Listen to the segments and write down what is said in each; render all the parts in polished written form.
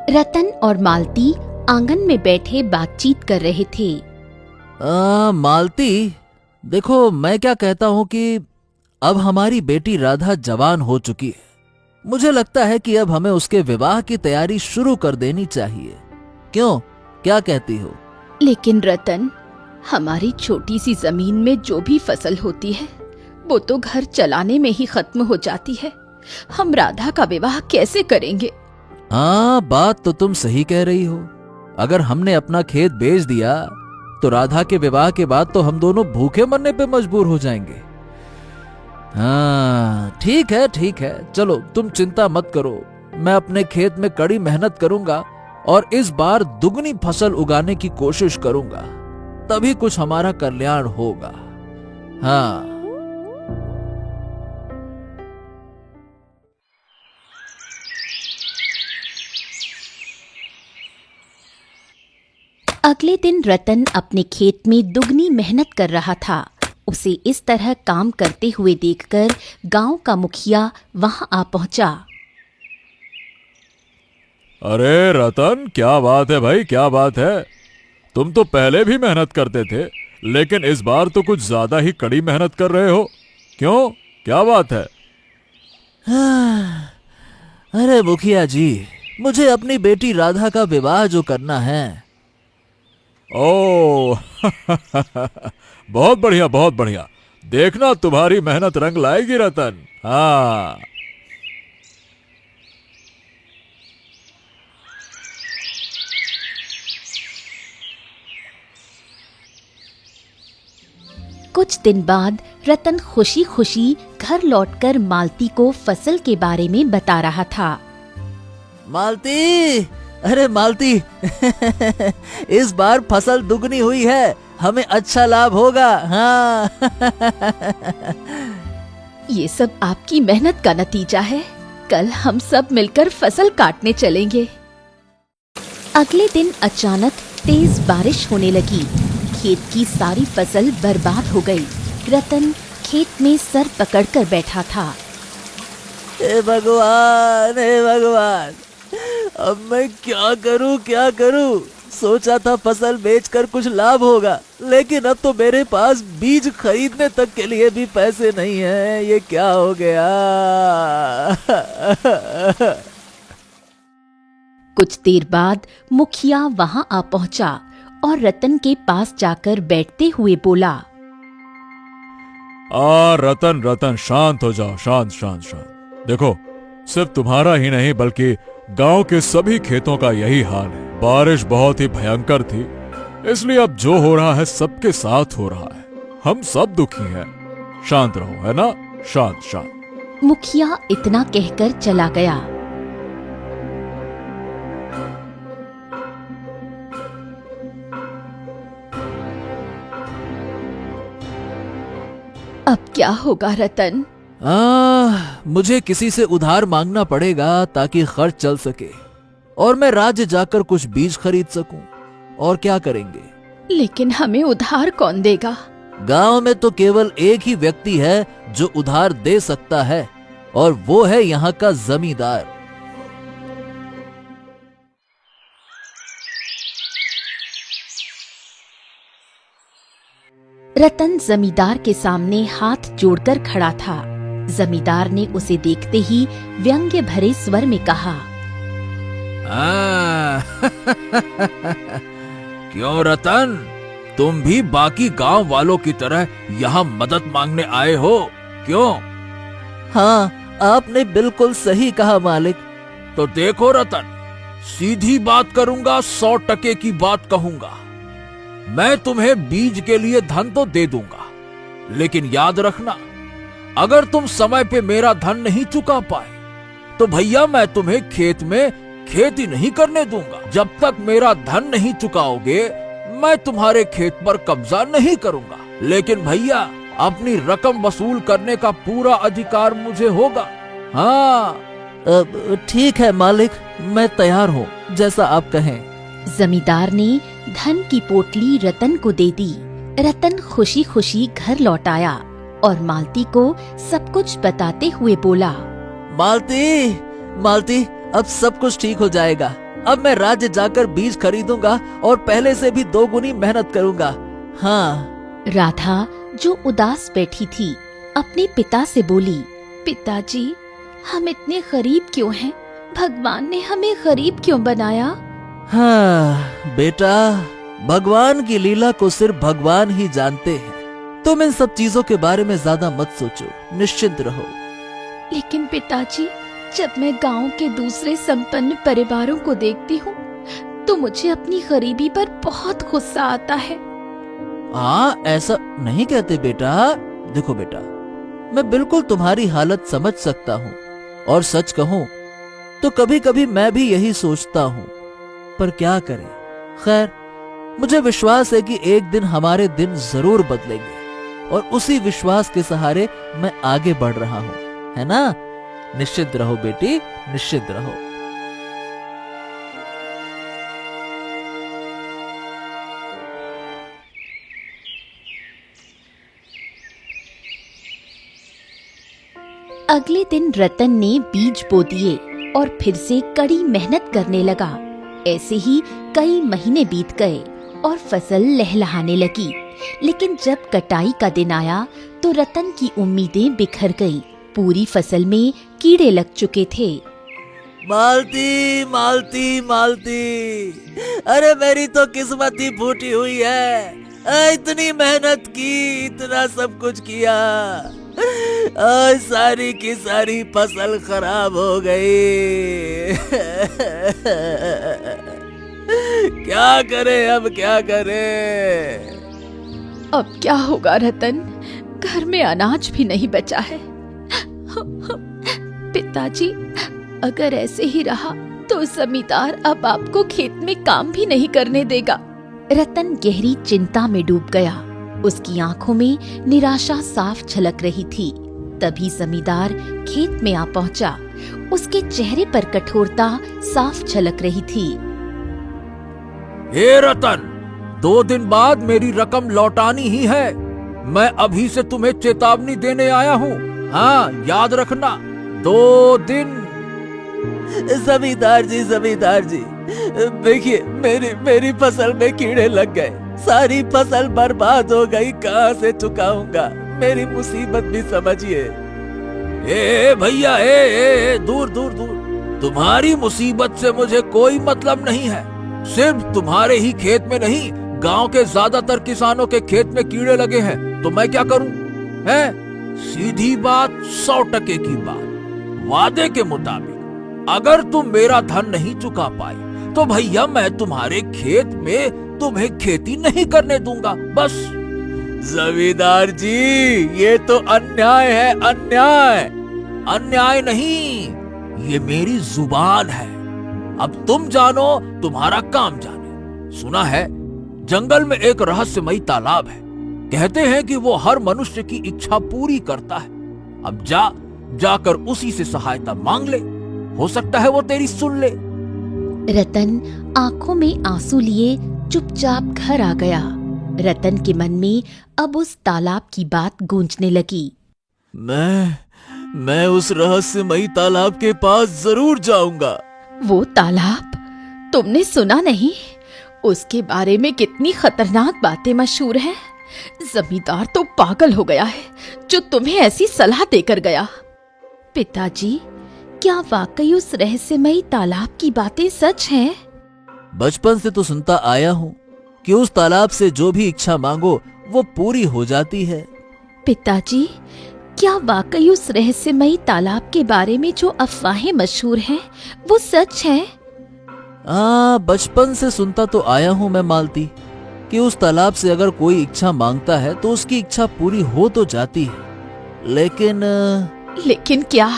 रतन और मालती आंगन में बैठे बातचीत कर रहे थे। मालती, देखो मैं क्या कहता हूँ कि अब हमारी बेटी राधा जवान हो चुकी है। मुझे लगता है कि अब हमें उसके विवाह की तैयारी शुरू कर देनी चाहिए। क्यों, क्या कहती हो? लेकिन रतन, हमारी छोटी सी जमीन में जो भी फसल होती है वो तो घर चलाने में ही खत्म हो जाती है। हम राधा का विवाह कैसे करेंगे? हाँ, बात तो तुम सही कह रही हो। अगर हमने अपना खेत बेच दिया तो राधा के विवाह के बाद तो हम दोनों भूखे मरने पे मजबूर हो जाएंगे। हाँ, ठीक है, चलो तुम चिंता मत करो। मैं अपने खेत में कड़ी मेहनत करूंगा और इस बार दुगनी फसल उगाने की कोशिश करूंगा, तभी कुछ हमारा कल्याण होगा। हाँ। अगले दिन रतन अपने खेत में दुगनी मेहनत कर रहा था। उसे इस तरह काम करते हुए देखकर गांव का मुखिया वहां आ पहुंचा। अरे रतन, क्या बात है भाई, क्या बात है? तुम तो पहले भी मेहनत करते थे, लेकिन इस बार तो कुछ ज्यादा ही कड़ी मेहनत कर रहे हो। क्यों, क्या बात है? अरे मुखिया जी, मुझे अपनी बेटी राधा का विवाह जो करना है। ओ बहुत बढ़िया, बहुत बढ़िया। देखना तुम्हारी मेहनत रंग लाएगी रतन। हाँ। कुछ दिन बाद रतन खुशी खुशी घर लौटकर मालती को फसल के बारे में बता रहा था। मालती, अरे मालती इस बार फसल दुगनी हुई है, हमें अच्छा लाभ होगा। हाँ ये सब आपकी मेहनत का नतीजा है। कल हम सब मिलकर फसल काटने चलेंगे। अगले दिन अचानक तेज बारिश होने लगी। खेत की सारी फसल बर्बाद हो गई। रतन खेत में सर पकड़कर बैठा था। हे भगवान, हे भगवान, अब मैं क्या करूं? सोचा था फसल बेचकर कुछ लाभ होगा, लेकिन अब तो मेरे पास बीज खरीदने तक के लिए भी पैसे नहीं हैं। ये क्या हो गया? कुछ देर बाद मुखिया वहां आ पहुंचा और रतन के पास जाकर बैठते हुए बोला। रतन रतन, शांत हो जाओ, शांत शांत शांत। देखो, सिर्फ तुम्हारा ही नहीं बल्कि गांव के सभी खेतों का यही हाल है। बारिश बहुत ही भयंकर थी, इसलिए अब जो हो रहा है सबके साथ हो रहा है। हम सब दुखी हैं। शांत रहो, है ना? शांत शांत। मुखिया इतना कहकर चला गया। अब क्या होगा रतन? मुझे किसी से उधार मांगना पड़ेगा ताकि खर्च चल सके और मैं राज्य जाकर कुछ बीज खरीद सकूं। और क्या करेंगे? लेकिन हमें उधार कौन देगा? गांव में तो केवल एक ही व्यक्ति है जो उधार दे सकता है, और वो है यहाँ का जमींदार। रतन जमींदार के सामने हाथ जोड़कर खड़ा था। जमींदार ने उसे देखते ही व्यंग्य भरे स्वर में कहा। क्यों रतन, तुम भी बाकी गांव वालों की तरह यहाँ मदद मांगने आए हो? क्यों? हाँ, आपने बिल्कुल सही कहा मालिक। तो देखो रतन, सीधी बात करूंगा, 100% की बात कहूंगा। मैं तुम्हें बीज के लिए धन तो दे दूंगा, लेकिन याद रखना, अगर तुम समय पे मेरा धन नहीं चुका पाए तो भैया मैं तुम्हें खेत में खेती नहीं करने दूंगा। जब तक मेरा धन नहीं चुकाओगे मैं तुम्हारे खेत पर कब्जा नहीं करूंगा, लेकिन भैया अपनी रकम वसूल करने का पूरा अधिकार मुझे होगा। हाँ, ठीक है मालिक, मैं तैयार हूँ, जैसा आप कहें। जमींदार ने धन की पोटली रतन को दे दी। रतन खुशी खुशी घर लौट आया और मालती को सब कुछ बताते हुए बोला। मालती, अब सब कुछ ठीक हो जाएगा। अब मैं राज्य जाकर बीज खरीदूंगा और पहले से भी 2 गुनी मेहनत करूंगा। हाँ। राधा जो उदास बैठी थी अपने पिता से बोली, पिताजी हम इतने गरीब क्यों हैं? भगवान ने हमें गरीब क्यों बनाया? हाँ बेटा, भगवान की लीला को सिर्फ भगवान ही जानते हैं। तुम इन सब चीजों के बारे में ज्यादा मत सोचो, निश्चिंत रहो। लेकिन पिताजी जब मैं गांव के दूसरे संपन्न परिवारों को देखती हूँ तो मुझे अपनी गरीबी पर बहुत गुस्सा आता है। हाँ, ऐसा नहीं कहते बेटा। देखो बेटा, मैं बिल्कुल तुम्हारी हालत समझ सकता हूँ और सच कहूँ तो कभी कभी मैं भी यही सोचता हूँ, पर क्या करें। खैर, मुझे विश्वास है कि एक दिन हमारे दिन जरूर बदलेंगे और उसी विश्वास के सहारे मैं आगे बढ़ रहा हूँ, है ना? निश्चित रहो बेटी, निश्चित रहो। अगले दिन रतन ने बीज बो दिए और फिर से कड़ी मेहनत करने लगा। ऐसे ही कई महीने बीत गए और फसल लहलहाने लगी। लेकिन जब कटाई का दिन आया तो रतन की उम्मीदें बिखर गईं। पूरी फसल में कीड़े लग चुके थे। मालती, मालती, मालती, अरे मेरी तो किस्मत ही फूटी हुई है। इतनी मेहनत की, इतना सब कुछ किया, सारी की सारी फसल खराब हो गई। क्या करे, अब क्या करे? अब क्या होगा रतन? घर में अनाज भी नहीं बचा है। पिताजी, अगर ऐसे ही रहा तो जमींदार अब आपको खेत में काम भी नहीं करने देगा। रतन गहरी चिंता में डूब गया। उसकी आंखों में निराशा साफ झलक रही थी। तभी जमींदार खेत में आ पहुंचा। उसके चेहरे पर कठोरता साफ झलक रही थी। हे रतन, 2 दिन बाद मेरी रकम लौटानी ही है। मैं अभी से तुम्हें चेतावनी देने आया हूँ। हाँ, याद रखना, 2 दिन। जमींदार जी, देखिए मेरी फसल में कीड़े लग गए। सारी फसल बर्बाद हो गई। कहाँ से चुकाऊंगा? मेरी मुसीबत भी समझिए। ए भैया, दूर दूर दूर। तुम्हारी मुसीबत से मुझे कोई मतलब नहीं है। सिर्फ तुम्हारे ही खेत में नहीं, गांव के ज्यादातर किसानों के खेत में कीड़े लगे हैं। तो मैं क्या करूं? सीधी बात, 100% की बात। वादे के मुताबिक अगर तुम मेरा धन नहीं चुका पाए तो भैया मैं तुम्हारे खेत में तुम्हें खेती नहीं करने दूंगा, बस। जमींदार जी, ये तो अन्याय है, अन्याय। अन्याय नहीं, ये मेरी जुबान है। अब तुम जानो, तुम्हारा काम जाने। सुना है जंगल में एक रहस्यमयी तालाब है। कहते हैं कि वो हर मनुष्य की इच्छा पूरी करता है। अब जाकर उसी से सहायता मांग ले। हो सकता है वो तेरी सुन ले। रतन आंखों में आंसू लिए चुपचाप घर आ गया। रतन के मन में अब उस तालाब की बात गूंजने लगी। मैं उस रहस्यमयी तालाब के पास जरूर जाऊंगा। वो तालाब? तुमने सुना नहीं? उसके बारे में कितनी खतरनाक बातें मशहूर हैं। जमींदार तो पागल हो गया है जो तुम्हें ऐसी सलाह देकर गया। पिताजी, क्या वाकई उस रहस्यमयी तालाब की बातें सच हैं? बचपन से तो सुनता आया हूँ कि उस तालाब से जो भी इच्छा मांगो वो पूरी हो जाती है। पिताजी, क्या वाकई उस रहस्यमयी तालाब के बारे में जो अफवाहें मशहूर हैं वो सच हैं? बचपन से सुनता तो आया हूँ मैं मालती, कि उस तालाब से अगर कोई इच्छा मांगता है तो उसकी इच्छा पूरी हो तो जाती है। लेकिन क्या?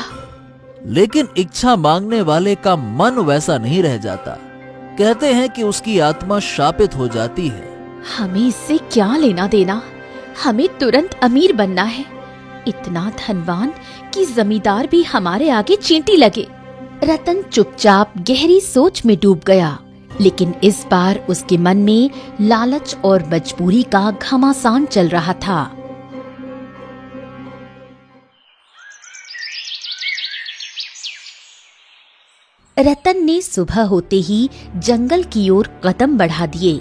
लेकिन इच्छा मांगने वाले का मन वैसा नहीं रह जाता। कहते हैं कि उसकी आत्मा शापित हो जाती है। हमें इससे क्या लेना देना? हमें तुरंत अमीर बनना है, इतना धनवान कि जमींदार भी हमारे आगे चींटी लगे। रतन चुपचाप गहरी सोच में डूब गया। लेकिन इस बार उसके मन में लालच और मजबूरी का घमासान चल रहा था। रतन ने सुबह होते ही जंगल की ओर कदम बढ़ा दिए।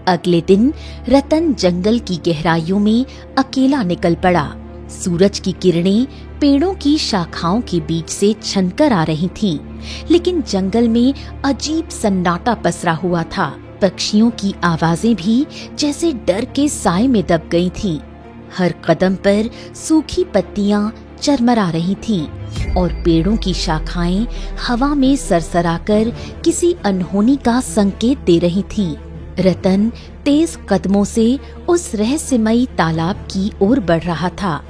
अगले दिन रतन जंगल की गहराइयों में अकेला निकल पड़ा। सूरज की किरणें पेड़ों की शाखाओं के बीच से छनकर आ रही थीं, लेकिन जंगल में अजीब सन्नाटा पसरा हुआ था। पक्षियों की आवाजें भी जैसे डर के साए में दब गई थीं। हर कदम पर सूखी पत्तियां चरमरा रही थीं और पेड़ों की शाखाएं हवा में सरसराकर किसी अनहोनी का संकेत दे रही थीं। रतन तेज कदमों से उस रहस्यमयी तालाब की ओर बढ़ रहा था।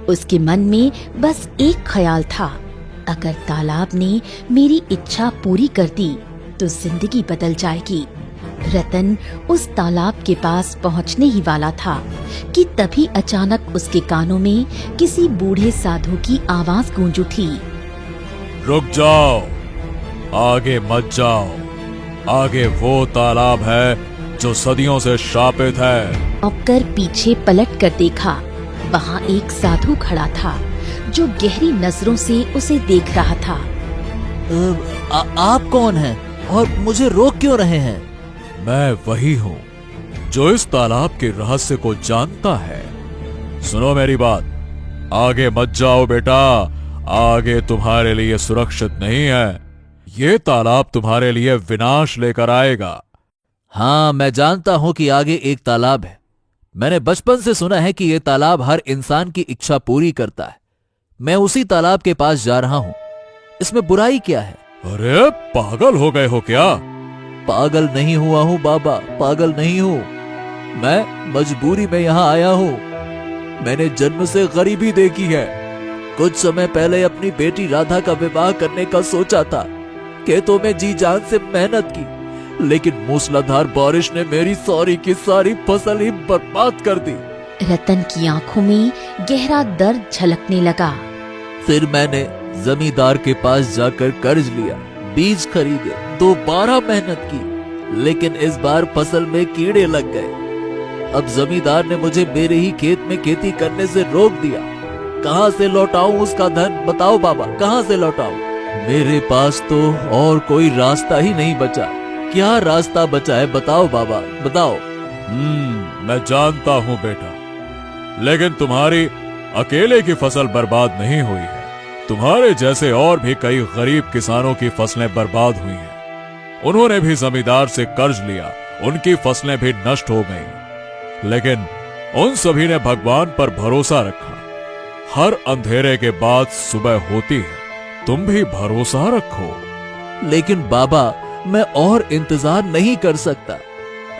उसके मन में बस एक ख्याल था, अगर तालाब ने मेरी इच्छा पूरी कर दी तो जिंदगी बदल जाएगी। रतन उस तालाब के पास पहुंचने ही वाला था कि तभी अचानक उसके कानों में किसी बूढ़े साधु की आवाज गूंज उठी। रुक जाओ, आगे मत जाओ। आगे वो तालाब है जो सदियों से शापित है। नौकर पीछे पलट कर देखा। वहाँ एक साधु खड़ा था जो गहरी नजरों से उसे देख रहा था। आप कौन हैं और मुझे रोक क्यों रहे हैं? मैं वही हूँ जो इस तालाब के रहस्य को जानता है। सुनो मेरी बात, आगे मत जाओ बेटा। आगे तुम्हारे लिए सुरक्षित नहीं है। ये तालाब तुम्हारे लिए विनाश लेकर आएगा। हाँ, मैं जानता हूं कि आगे एक तालाब है। मैंने बचपन से सुना है कि यह तालाब हर इंसान की इच्छा पूरी करता है। मैं उसी तालाब के पास जा रहा हूं। इसमें बुराई क्या है? अरे पागल हो गए हो क्या? पागल नहीं हुआ हूं बाबा, पागल नहीं हूं। मैं मजबूरी में यहां आया हूं। मैंने जन्म से गरीबी देखी है। कुछ समय पहले अपनी बेटी राधा का विवाह करने का सोचा था। खेतों में जी जान से मेहनत की, लेकिन मूसलाधार बारिश ने मेरी सारी की सारी फसल ही बर्बाद कर दी। रतन की आंखों में गहरा दर्द झलकने लगा। फिर मैंने जमींदार के पास जाकर कर्ज लिया, बीज खरीदे, दोबारा मेहनत की, लेकिन इस बार फसल में कीड़े लग गए। अब जमींदार ने मुझे मेरे ही खेत में खेती करने से रोक दिया। कहां से लौटाऊं उसका धन? बताओ बाबा, कहां से लौटाऊं? मेरे पास तो और कोई रास्ता ही नहीं बचा। क्या रास्ता बचा है? बताओ बाबा, बताओ। मैं जानता हूं बेटा, लेकिन तुम्हारी अकेले की फसल बर्बाद नहीं हुई है। तुम्हारे जैसे और भी कई गरीब किसानों की फसलें बर्बाद हुई हैं। उन्होंने भी जमींदार से कर्ज लिया, उनकी फसलें भी नष्ट हो गईं। लेकिन उन सभी ने भगवान पर भरोसा रखा। हर अंधेरे के बाद सुबह होती है। तुम भी भरोसा रखो। लेकिन बाबा, मैं और इंतजार नहीं कर सकता।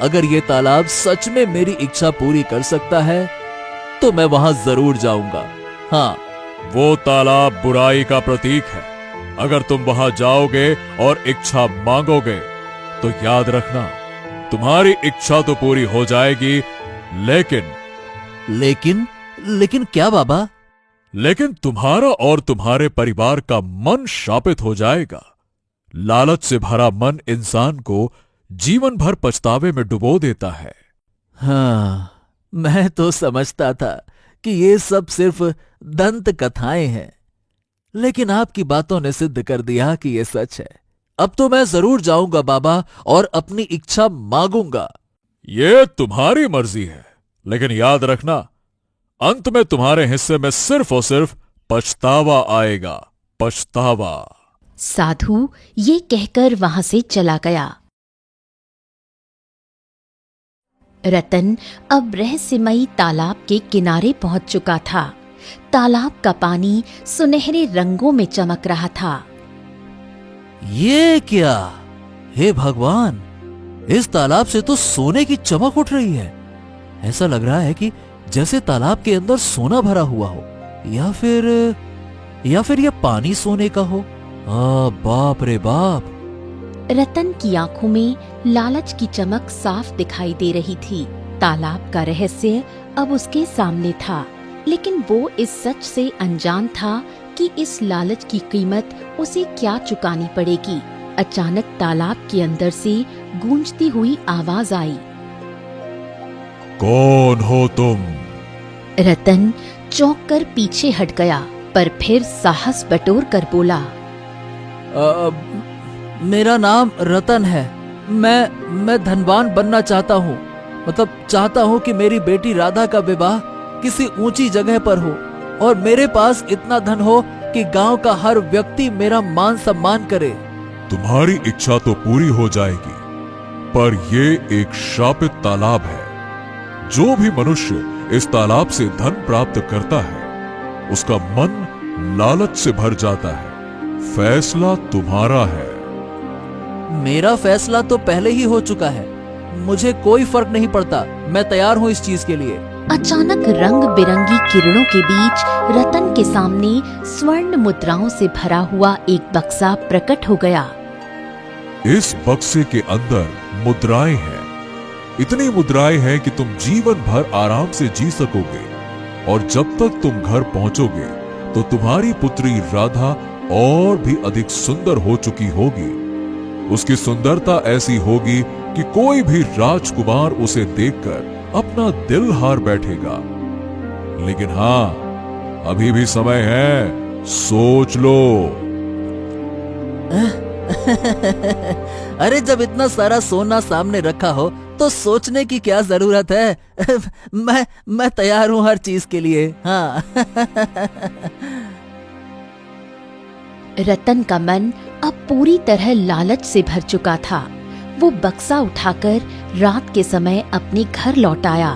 अगर ये तालाब सच में मेरी इच्छा पूरी कर सकता है तो मैं वहां जरूर जाऊंगा। हाँ, वो तालाब बुराई का प्रतीक है। अगर तुम वहां जाओगे और इच्छा मांगोगे तो याद रखना, तुम्हारी इच्छा तो पूरी हो जाएगी, लेकिन क्या बाबा? लेकिन तुम्हारा और तुम्हारे परिवार का मन शापित हो जाएगा। लालच से भरा मन इंसान को जीवन भर पछतावे में डुबो देता है। हाँ, मैं तो समझता था कि ये सब सिर्फ दंत कथाएं हैं, लेकिन आपकी बातों ने सिद्ध कर दिया कि ये सच है। अब तो मैं जरूर जाऊंगा बाबा और अपनी इच्छा मांगूंगा। ये तुम्हारी मर्जी है, लेकिन याद रखना, अंत में तुम्हारे हिस्से में सिर्फ और सिर्फ पछतावा आएगा। पछतावा। साधु ये कहकर वहां से चला गया। रतन अब रहस्यमयी तालाब के किनारे पहुंच चुका था। तालाब का पानी सुनहरे रंगों में चमक रहा था। ये क्या? हे भगवान, इस तालाब से तो सोने की चमक उठ रही है। ऐसा लग रहा है कि जैसे तालाब के अंदर सोना भरा हुआ हो, या फिर यह पानी सोने का हो। बाप रे बाप। रतन की आंखों में लालच की चमक साफ दिखाई दे रही थी। तालाब का रहस्य अब उसके सामने था, लेकिन वो इस सच से अनजान था कि इस लालच की कीमत उसे क्या चुकानी पड़ेगी। अचानक तालाब के अंदर से गूंजती हुई आवाज आई। कौन हो तुम? रतन चौंक कर पीछे हट गया, पर फिर साहस बटोर कर बोला। मेरा नाम रतन है। मैं धनवान बनना चाहता हूँ। मतलब चाहता हूँ कि मेरी बेटी राधा का विवाह किसी ऊंची जगह पर हो और मेरे पास इतना धन हो कि गांव का हर व्यक्ति मेरा मान सम्मान करे। तुम्हारी इच्छा तो पूरी हो जाएगी, पर ये एक शापित तालाब है। जो भी मनुष्य इस तालाब से धन प्राप्त करता है उसका मन लालच से भर जाता है। फैसला तुम्हारा है। मेरा फैसला तो पहले ही हो चुका है। मुझे कोई फर्क नहीं पड़ता। मैं तैयार हूँ इस चीज के लिए। अचानक रंग बिरंगी किरणों के बीच रतन के सामने स्वर्ण मुद्राओं से भरा हुआ एक बक्सा प्रकट हो गया। इस बक्से के अंदर मुद्राएं हैं। इतनी मुद्राएं हैं कि तुम जीवन भर आराम से जी सकोगे। और जब तक तुम घर पहुंचोगे तो तुम्हारी पुत्री राधा और भी अधिक सुंदर हो चुकी होगी। उसकी सुंदरता ऐसी होगी कि कोई भी राजकुमार उसे देखकर अपना दिल हार बैठेगा। लेकिन हाँ, अभी भी समय है, सोच लो। अरे जब इतना सारा सोना सामने रखा हो तो सोचने की क्या जरूरत है। मैं तैयार हूँ हर चीज के लिए। हाँ। रतन का मन अब पूरी तरह लालच से भर चुका था। वो बक्सा उठाकर रात के समय अपने घर लौट आया।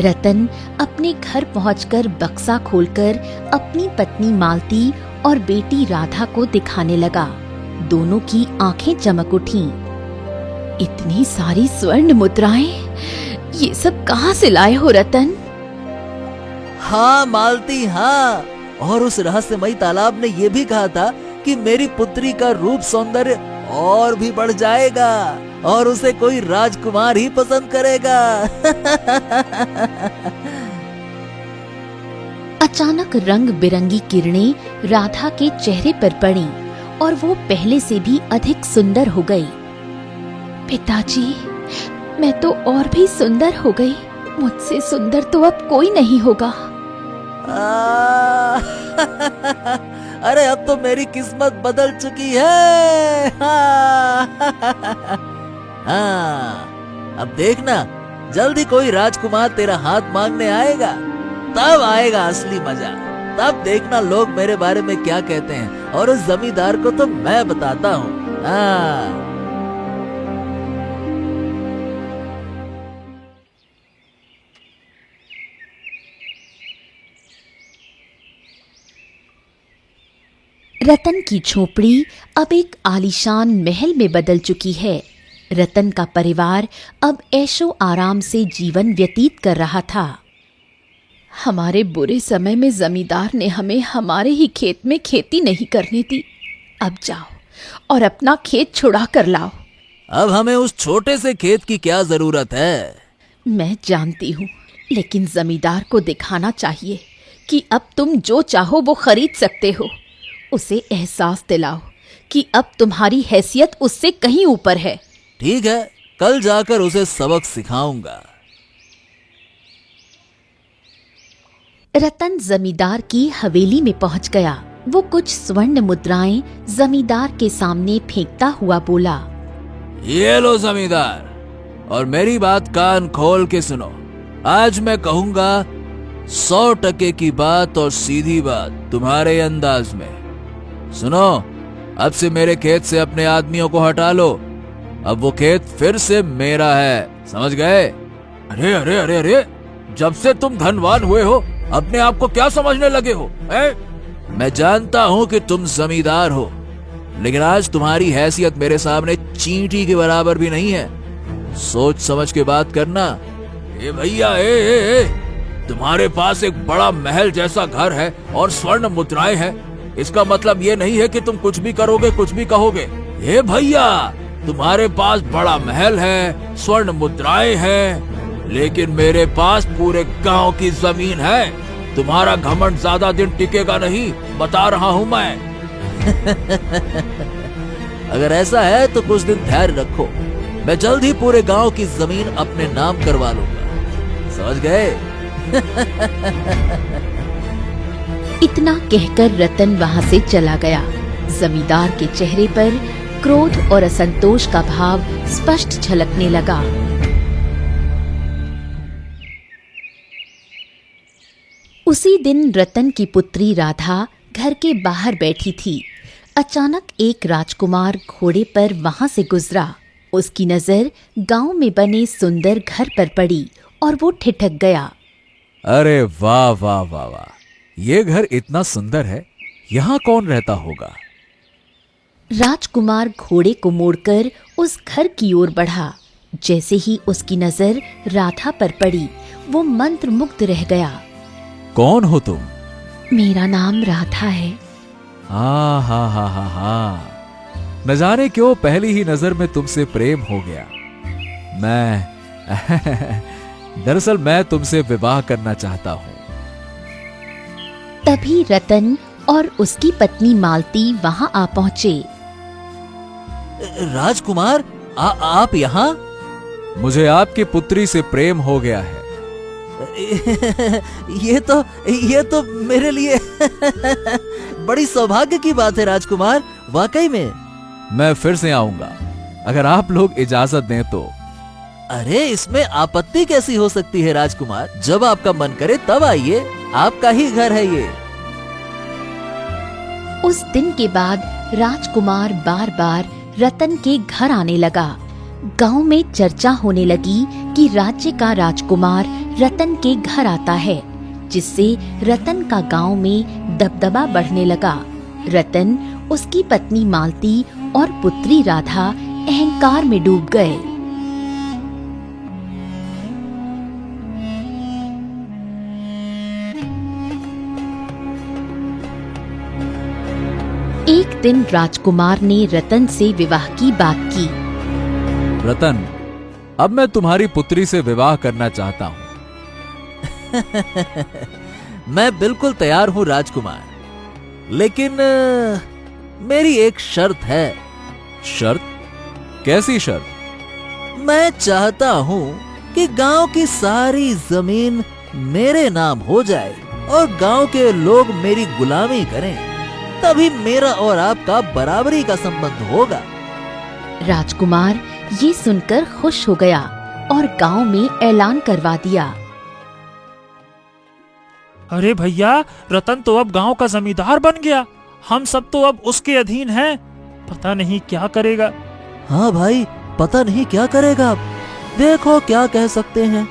रतन अपने घर पहुंचकर बक्सा खोलकर अपनी पत्नी मालती और बेटी राधा को दिखाने लगा। दोनों की आंखें चमक उठीं। इतनी सारी स्वर्ण मुद्राएं, ये सब कहाँ से लाए हो रतन? हाँ मालती, हाँ। और उस रहस्यमयी तालाब ने ये भी कहा था कि मेरी पुत्री का रूप सौंदर्य और भी बढ़ जाएगा और उसे कोई राजकुमार ही पसंद करेगा। अचानक रंग बिरंगी किरणें राधा के चेहरे पर पड़ी और वो पहले से भी अधिक सुंदर हो गई। पिताजी, मैं तो और भी सुंदर हो गई। मुझसे सुंदर तो अब कोई नहीं होगा। अरे अब तो मेरी किस्मत बदल चुकी है। हाँ, अब देखना, जल्दी कोई राजकुमार तेरा हाथ मांगने आएगा। तब आएगा असली मजा। तब देखना लोग मेरे बारे में क्या कहते हैं और उस जमींदार को तो मैं बताता हूँ। हाँ। रतन की झोपड़ी अब एक आलीशान महल में बदल चुकी है। रतन का परिवार अब ऐशो आराम से जीवन व्यतीत कर रहा था। हमारे बुरे समय में जमींदार ने हमें हमारे ही खेत में खेती नहीं करने दी। अब जाओ और अपना खेत छुड़ा कर लाओ। अब हमें उस छोटे से खेत की क्या जरूरत है? मैं जानती हूँ, लेकिन जमींदार को दिखाना चाहिए कि अब तुम जो चाहो वो खरीद सकते हो। उसे एहसास दिलाओ कि अब तुम्हारी हैसियत उससे कहीं ऊपर है। ठीक है, कल जाकर उसे सबक सिखाऊंगा। रतन जमींदार की हवेली में पहुंच गया। वो कुछ स्वर्ण मुद्राएं जमींदार के सामने फेंकता हुआ बोला, ये लो जमींदार, और मेरी बात कान खोल के सुनो। आज मैं कहूंगा 100% की बात और सीधी बात तुम्हारे अंदाज में। सुनो, अब से मेरे खेत से अपने आदमियों को हटा लो। अब वो खेत फिर से मेरा है, समझ गए? अरे अरे अरे अरे, जब से तुम धनवान हुए हो अपने आप को क्या समझने लगे हो? मैं जानता हूँ कि तुम जमींदार हो, लेकिन आज तुम्हारी हैसियत मेरे सामने चींटी के बराबर भी नहीं है। सोच समझ के बात करना। ए भैया, ए, तुम्हारे पास एक बड़ा महल जैसा घर है और स्वर्ण मुद्राएं हैं। इसका मतलब ये नहीं है कि तुम कुछ भी करोगे, कुछ भी कहोगे। ए भैया, तुम्हारे पास बड़ा महल है, स्वर्ण मुद्राएं हैं, लेकिन मेरे पास पूरे गांव की जमीन है। तुम्हारा घमंड ज्यादा दिन टिकेगा नहीं, बता रहा हूँ मैं। अगर ऐसा है तो कुछ दिन धैर्य रखो। मैं जल्द ही पूरे गांव की जमीन अपने नाम करवा लूंगा, समझ गए? इतना कहकर रतन वहां से चला गया। जमींदार के चेहरे पर क्रोध और असंतोष का भाव स्पष्ट झलकने लगा। उसी दिन रतन की पुत्री राधा घर के बाहर बैठी थी। अचानक एक राजकुमार घोड़े पर वहां से गुजरा। उसकी नजर गांव में बने सुंदर घर पर पड़ी और वो ठिठक गया। अरे वाह वाह वाह वाह, ये घर इतना सुंदर है, यहाँ कौन रहता होगा? राजकुमार घोड़े को मोड़कर उस घर की ओर बढ़ा। जैसे ही उसकी नजर राधा पर पड़ी, वो मंत्रमुग्ध रह गया। कौन हो तुम? मेरा नाम राधा है। हाँ हाँ हाँ हाँ हाँ, न जाने क्यों पहली ही नजर में तुमसे प्रेम हो गया। दरअसल मैं तुमसे विवाह करना चाहता हूँ। तभी रतन और उसकी पत्नी मालती वहां आ पहुंचे। राजकुमार, आप यहाँ? मुझे आपकी पुत्री से प्रेम हो गया है। ये तो मेरे लिए बड़ी सौभाग्य की बात है राजकुमार, वाकई में। मैं फिर से आऊंगा अगर आप लोग इजाजत दें तो। अरे इसमें आपत्ति कैसी हो सकती है राजकुमार, जब आपका मन करे तब आइए, आपका ही घर है ये। उस दिन के बाद राजकुमार बार बार रतन के घर आने लगा। गांव में चर्चा होने लगी कि राज्य का राजकुमार रतन के घर आता है, जिससे रतन का गांव में दबदबा बढ़ने लगा। रतन, उसकी पत्नी मालती और पुत्री राधा अहंकार में डूब गए। एक दिन राजकुमार ने रतन से विवाह की बात की। रतन, अब मैं तुम्हारी पुत्री से विवाह करना चाहता हूँ। मैं बिल्कुल तैयार हूँ राजकुमार, लेकिन मेरी एक शर्त है। शर्त? कैसी शर्त? मैं चाहता हूँ कि गांव की सारी जमीन मेरे नाम हो जाए और गांव के लोग मेरी गुलामी करें, तभी मेरा और आपका बराबरी का संबंध होगा। राजकुमार ये सुनकर खुश हो गया और गांव में ऐलान करवा दिया। अरे भैया, रतन तो अब गांव का जमींदार बन गया। हम सब तो अब उसके अधीन हैं। पता नहीं क्या करेगा। हाँ भाई, पता नहीं क्या करेगा। अब देखो क्या कह सकते हैं।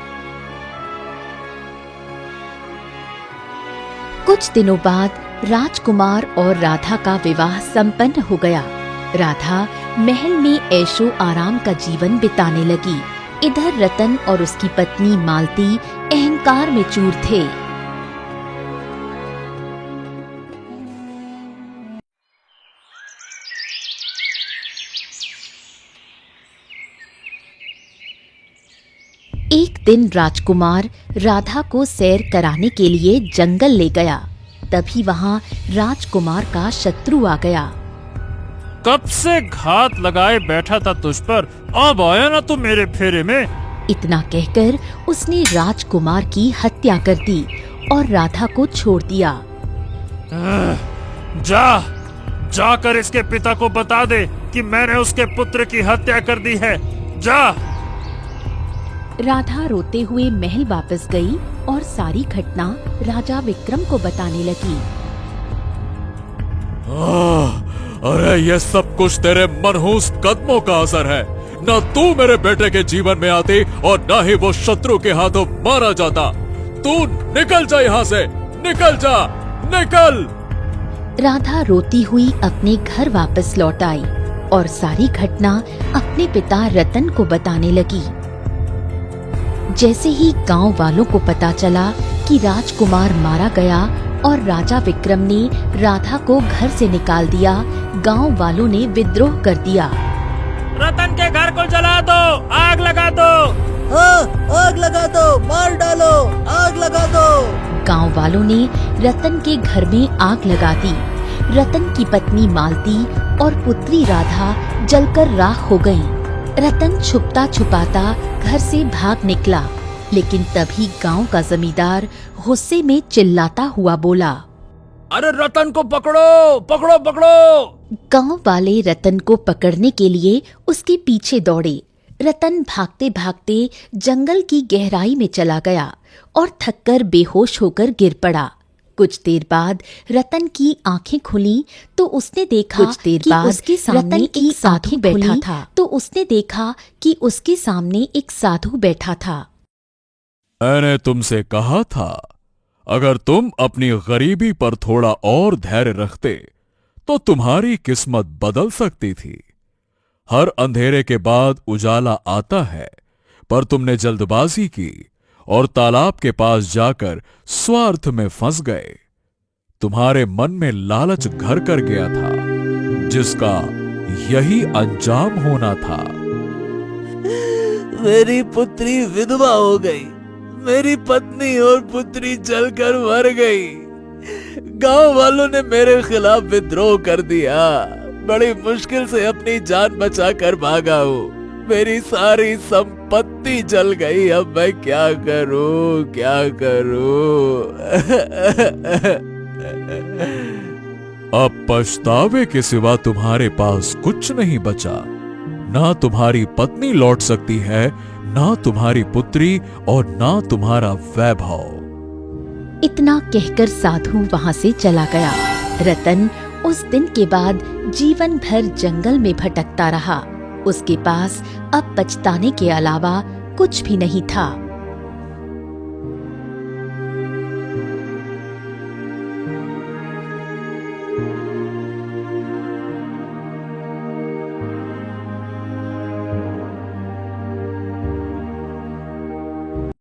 कुछ दिनों बाद राजकुमार और राधा का विवाह संपन्न हो गया। राधा महल में ऐशो आराम का जीवन बिताने लगी। इधर रतन और उसकी पत्नी मालती अहंकार में चूर थे। एक दिन राजकुमार राधा को सैर कराने के लिए जंगल ले गया। तभी वहां राजकुमार का शत्रु आ गया। कब से घात लगाए बैठा था तुझ पर, अब आया ना तू मेरे फेरे में। इतना कहकर उसने राजकुमार की हत्या कर दी और राधा को छोड़ दिया। जाकर इसके पिता को बता दे कि मैंने उसके पुत्र की हत्या कर दी है। जा। राधा रोते हुए महल वापस गई और सारी घटना राजा विक्रम को बताने लगी। अरे ये सब कुछ तेरे मनहूस कदमों का असर है। न तू मेरे बेटे के जीवन में आती और न ही वो शत्रु के हाथों मारा जाता। तू निकल जा यहाँ से, निकल जा, निकल। राधा रोती हुई अपने घर वापस लौट आई और सारी घटना अपने पिता रतन को बताने लगी। जैसे ही गांव वालों को पता चला कि राजकुमार मारा गया और राजा विक्रम ने राधा को घर से निकाल दिया, गांव वालों ने विद्रोह कर दिया। रतन के घर को जला दो, आग लगा दो। हाँ, आग लगा दो, मार डालो, आग लगा दो। गांव वालों ने रतन के घर में आग लगा दी। रतन की पत्नी मालती और पुत्री राधा जलकर राख हो गईं। रतन छुपता छुपाता घर से भाग निकला, लेकिन तभी गांव का जमींदार गुस्से में चिल्लाता हुआ बोला। अरे रतन को पकड़ो, पकड़ो पकड़ो। गांव वाले रतन को पकड़ने के लिए उसके पीछे दौड़े। रतन भागते भागते जंगल की गहराई में चला गया और थककर बेहोश होकर गिर पड़ा। कुछ देर बाद रतन की आंखें खुली तो उसने देखा कि उसके सामने एक साधु बैठा था। उसके सामने एक साधु बैठा था। मैंने तुमसे कहा था, अगर तुम अपनी गरीबी पर थोड़ा और धैर्य रखते तो तुम्हारी किस्मत बदल सकती थी। हर अंधेरे के बाद उजाला आता है, पर तुमने जल्दबाजी की और तालाब के पास जाकर स्वार्थ में फंस गए। तुम्हारे मन में लालच घर कर गया था, जिसका यही अंजाम होना था। मेरी पुत्री विधवा हो गई, मेरी पत्नी और पुत्री जलकर मर गई। गांव वालों ने मेरे खिलाफ विद्रोह कर दिया। बड़ी मुश्किल से अपनी जान बचाकर भागा हूँ। मेरी सारी संपत्ति जल गई। अब मैं क्या करूं, क्या करूं? अब पछतावे के सिवा तुम्हारे पास कुछ नहीं बचा। ना तुम्हारी पत्नी लौट सकती है, ना तुम्हारी पुत्री और ना तुम्हारा वैभव। इतना कहकर साधु वहां से चला गया। रतन उस दिन के बाद जीवन भर जंगल में भटकता रहा। उसके पास अब पछताने के अलावा कुछ भी नहीं था।